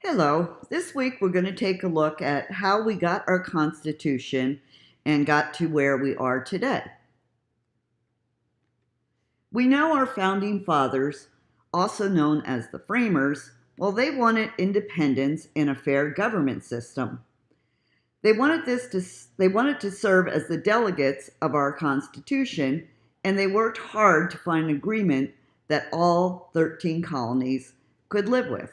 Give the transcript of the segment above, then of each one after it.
Hello. This week we're going to take a look at how we got our Constitution and got to where we are today. We know our founding fathers, also known as the framers, well, they wanted independence and a fair government system. They wanted to serve as the delegates of our Constitution, and they worked hard to find an agreement that all 13 colonies could live with.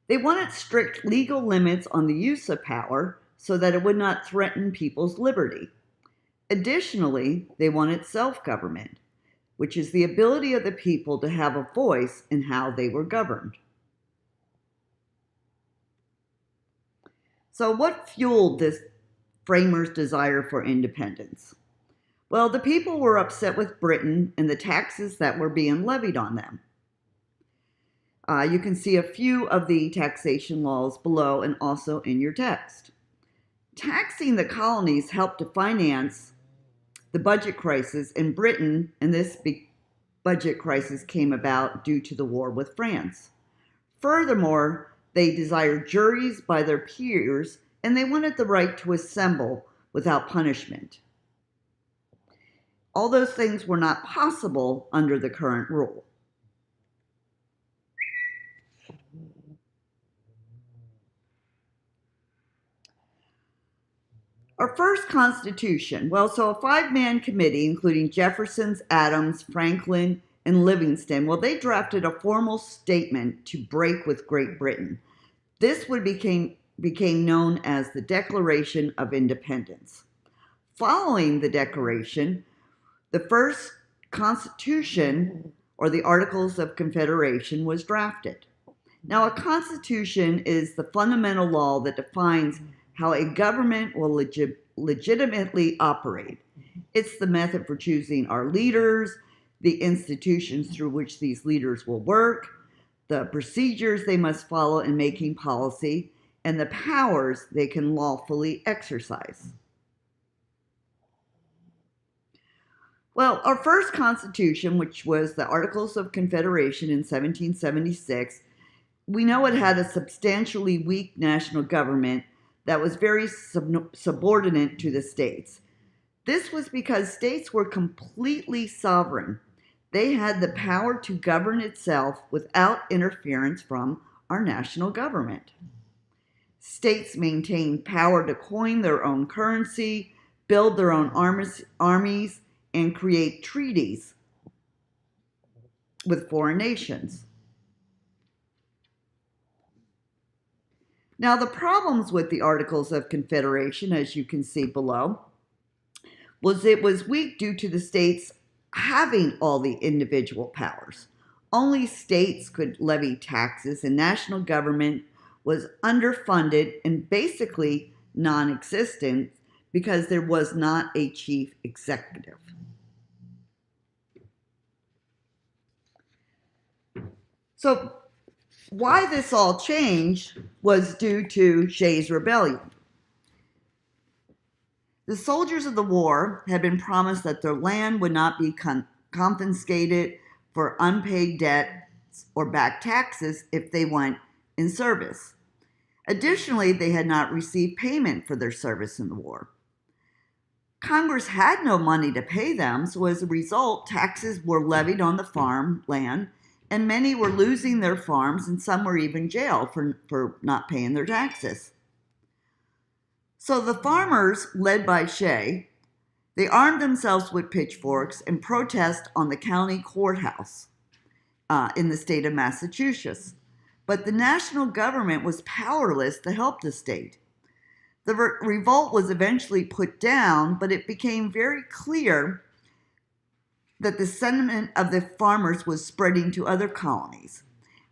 They wanted strict legal limits on the use of power so that it would not threaten people's liberty. Additionally, they wanted self-government, which is the ability of the people to have a voice in how they were governed. So what fueled this framers' desire for independence? Well, the people were upset with Britain and the taxes that were being levied on them. You can see a few of the taxation laws below and also in your text. Taxing the colonies helped to finance the budget crisis in Britain, and this budget crisis came about due to the war with France. Furthermore, they desired juries by their peers, and they wanted the right to assemble without punishment. All those things were not possible under the current rule. Our first Constitution, so a five-man committee, including Jefferson, Adams, Franklin, and Livingston, they drafted a formal statement to break with Great Britain. This became known as the Declaration of Independence. Following the Declaration, the first Constitution, or the Articles of Confederation, was drafted. Now, a constitution is the fundamental law that defines how a government will legitimately operate. It's the method for choosing our leaders, the institutions through which these leaders will work, the procedures they must follow in making policy, and the powers they can lawfully exercise. Well, our first Constitution, which was the Articles of Confederation in 1776, we know it had a substantially weak national government that was very subordinate to the states. This was because states were completely sovereign. They had the power to govern itself without interference from our national government. States maintained power to coin their own currency, build their own armies, and create treaties with foreign nations. Now, the problems with the Articles of Confederation, as you can see below, was it was weak due to the states having all the individual powers. Only states could levy taxes, and national government was underfunded and basically non-existent because there was not a chief executive. So, why this all changed was due to Shays Rebellion. The soldiers of the war had been promised that their land would not be confiscated for unpaid debts or back taxes if they went in service. Additionally, they had not received payment for their service in the war. Congress had no money to pay them, so as a result, taxes were levied on the farmland, and many were losing their farms, and some were even jailed for not paying their taxes. So the farmers, led by Shay, they armed themselves with pitchforks and protest on the county courthouse in the state of Massachusetts. But the national government was powerless to help the state. The revolt was eventually put down, but it became very clear that the sentiment of the farmers was spreading to other colonies,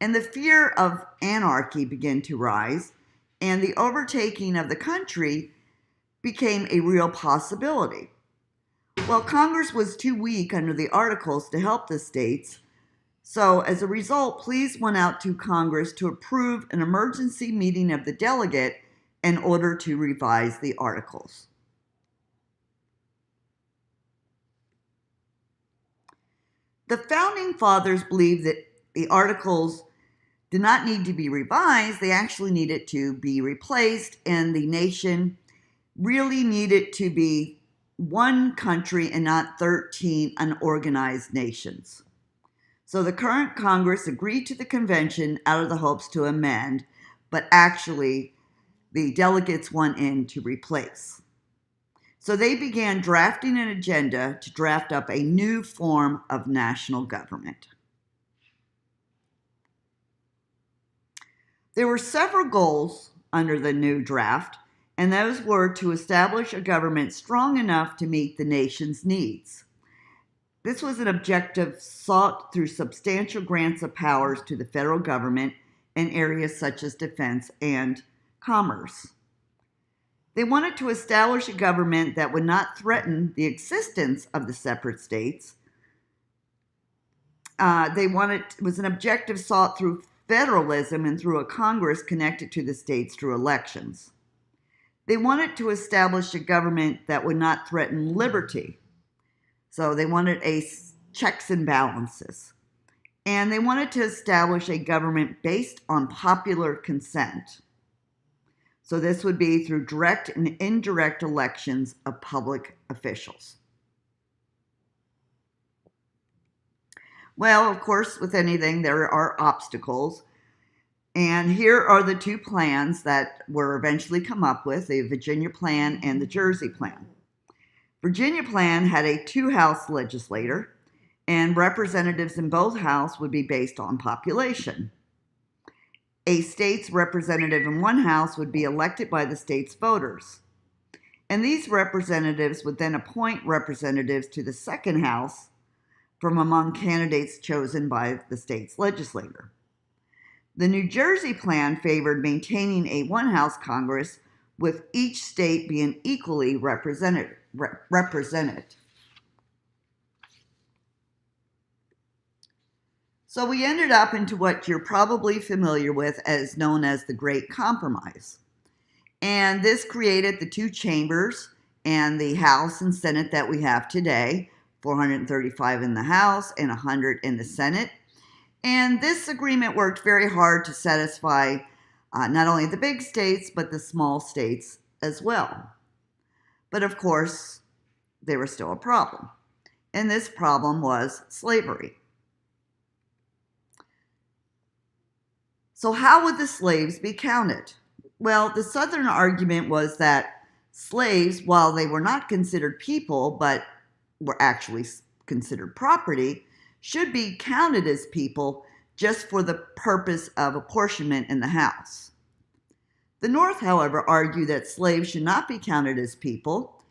and the fear of anarchy began to rise, and the overtaking of the country became a real possibility. Well, Congress was too weak under the Articles to help the states, so as a result, pleas went out to Congress to approve an emergency meeting of the delegate in order to revise the Articles. The Founding Fathers believed that the Articles did not need to be revised, they actually needed to be replaced, and the nation really needed to be one country and not 13 unorganized nations. So the current Congress agreed to the convention out of the hopes to amend, but actually the delegates went in to replace. So they began drafting an agenda to draft up a new form of national government. There were several goals under the new draft, and those were to establish a government strong enough to meet the nation's needs. This was an objective sought through substantial grants of powers to the federal government in areas such as defense and commerce. They wanted to establish a government that would not threaten the existence of the separate states. It was an objective sought through federalism and through a Congress connected to the states through elections. They wanted to establish a government that would not threaten liberty. So they wanted checks and balances. And they wanted to establish a government based on popular consent. So this would be through direct and indirect elections of public officials. Well, of course, with anything, there are obstacles. And here are the two plans that were eventually come up with, the Virginia plan and the Jersey plan. Virginia plan had a two-house legislature, and representatives in both houses would be based on population. A state's representative in one house would be elected by the state's voters. And these representatives would then appoint representatives to the second house from among candidates chosen by the state's legislature. The New Jersey plan favored maintaining a one-house Congress with each state being equally represented. So we ended up into what you're probably familiar with as known as the Great Compromise. And this created the two chambers and the House and Senate that we have today, 435 in the House and 100 in the Senate. And this agreement worked very hard to satisfy not only the big states, but the small states as well. But of course, there was still a problem. And this problem was slavery. So how would the slaves be counted? Well, the Southern argument was that slaves, while they were not considered people, but were actually considered property, should be counted as people just for the purpose of apportionment in the House. The North, however, argued that slaves should not be counted as people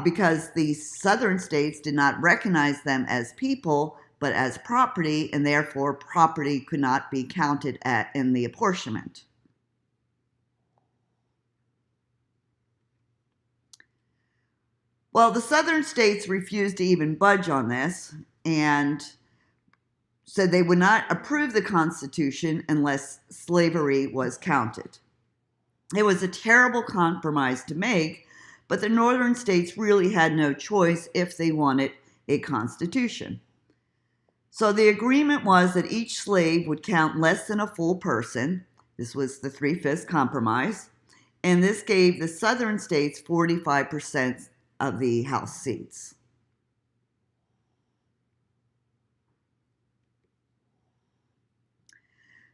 because the Southern states did not recognize them as people, but as property, and therefore property could not be counted in the apportionment. Well, the Southern states refused to even budge on this and said they would not approve the Constitution unless slavery was counted. It was a terrible compromise to make, but the Northern states really had no choice if they wanted a Constitution. So the agreement was that each slave would count less than a full person. This was the 3/5 compromise. And this gave the Southern states 45% of the House seats.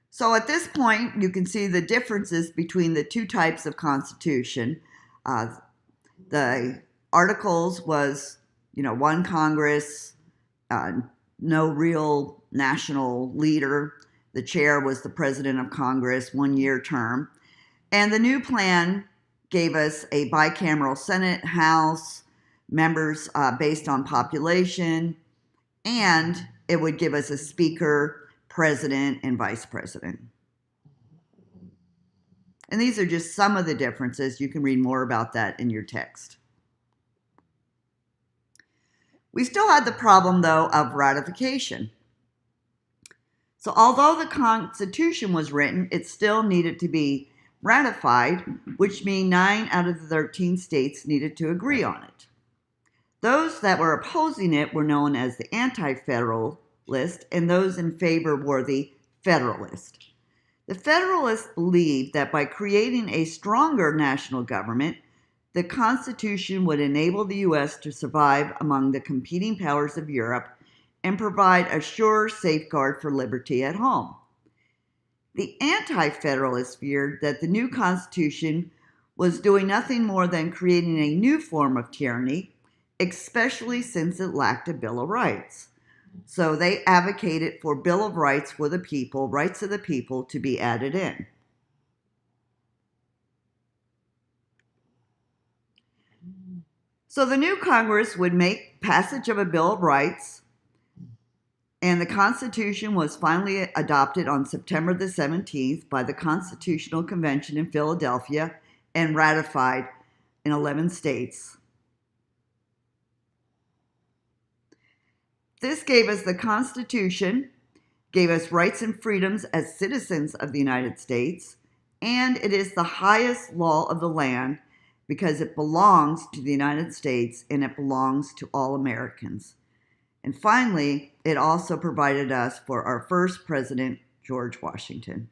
So at this point, you can see the differences between the two types of Constitution. The Articles was, one Congress, no real national leader. The chair was the president of Congress, 1-year term. And the new plan gave us a bicameral Senate, House, members based on population, and it would give us a speaker, president, and vice president. And these are just some of the differences. You can read more about that in your text. We still had the problem, though, of ratification. So although the Constitution was written, it still needed to be ratified, which means 9 out of the 13 states needed to agree on it. Those that were opposing it were known as the Anti-Federalists, list, and those in favor were the Federalist. The Federalists believed that by creating a stronger national government, the Constitution would enable the U.S. to survive among the competing powers of Europe and provide a sure safeguard for liberty at home. The Anti-Federalists feared that the new Constitution was doing nothing more than creating a new form of tyranny, especially since it lacked a Bill of Rights. So they advocated for Bill of Rights for the people, rights of the people, to be added in. So the new Congress would make passage of a Bill of Rights, and the Constitution was finally adopted on September the 17th by the Constitutional Convention in Philadelphia and ratified in 11 states. This gave us the Constitution, gave us rights and freedoms as citizens of the United States, and it is the highest law of the land because it belongs to the United States and it belongs to all Americans. And finally, it also provided us for our first president, George Washington.